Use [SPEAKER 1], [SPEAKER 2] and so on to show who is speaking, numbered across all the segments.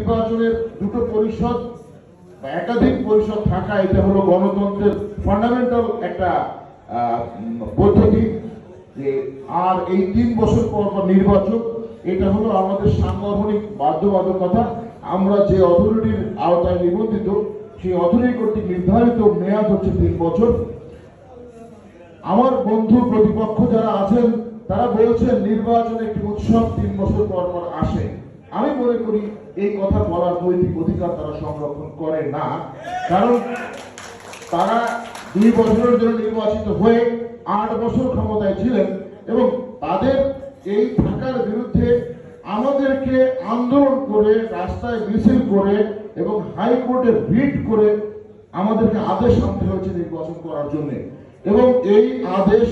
[SPEAKER 1] নির্বাচনের দুটো পরিষদ বা একাধিক পরিষদ থাকা এটা হলো গণতন্ত্রের ফান্ডামেন্টাল একটা পদ্ধতি। যে আর এই 3 বছর পর পর নির্বাচন, এটা হলো আমাদের সাংগঠনিক বাধ্যবাধকতা। আমরা যে অথরিটির আওতায় নিবন্ধিত, সেই অথরিটি কর্তৃক নির্ধারিত মেয়াদ হচ্ছে 3 বছর। আমার বন্ধু প্রতিপক্ষ যারা আছেন তারা বলছেন নির্বাচন একটি উৎসব, 3 বছর পর পর আসে। আমি মনে করি এই কথা বলার নৈতিক অধিকার তারা সংরক্ষণ করে না, কারণ তারা 2 বছরের জন্য নির্বাচিত হয়ে 8 বছর ক্ষমতায় ছিলেন এবং তাদের এই থাকার বিরুদ্ধে আমাদেরকে আন্দোলন করে, রাস্তায় মিছিল করে এবং হাইকোর্টে রিট করে আমাদেরকে আদেশ আনতে হয়েছে নির্বাচন করার জন্য। এবং এই আদেশ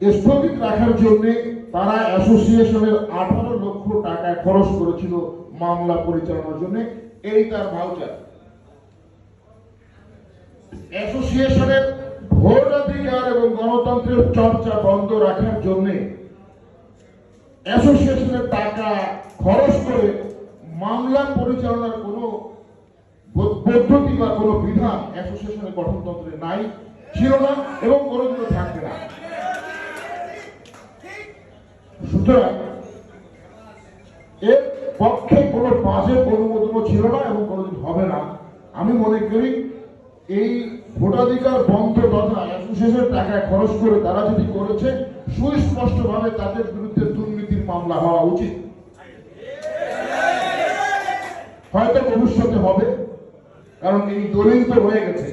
[SPEAKER 1] স্থগিত রাখার জন্য তারা অ্যাসোসিয়েশনের 18 লক্ষ টাকা খরচ করেছিল মামলা পরিচালনার জন্য। এই তার ভাউচার। অ্যাসোসিয়েশনের ভোটাধিকার এবং গণতন্ত্রের চর্চা বন্ধ রাখার জন্য অ্যাসোসিয়েশনের টাকা খরচ করে মামলা পরিচালনার কোনো পদ্ধতি বা কোনো বিধান অ্যাসোসিয়েশনের গঠনতন্ত্রে নাই, ছিল না এবং কোনোদিনও থাকবে না। সুতরাং এর পক্ষে কোনো বাজেট অনুমোদনও ছিল না এবং কোনোদিন হবে না। আমি মনে করি এই ভোটাধিকার বন্ধ তথা অ্যাসোসিয়েশনের টাকা খরচ করে তারা যদি করেছে, সুস্পষ্টভাবে তাদের বিরুদ্ধে দুর্নীতির মামলা হওয়া উচিত। হয়তো ভবিষ্যতে হবে, কারণ এই দলিল তো রয়ে গেছে।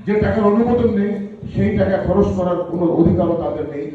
[SPEAKER 1] যে টাকার অনুমোদন নেই সেই টাকা খরচ করার কোনো অধিকারও তাদের নেই।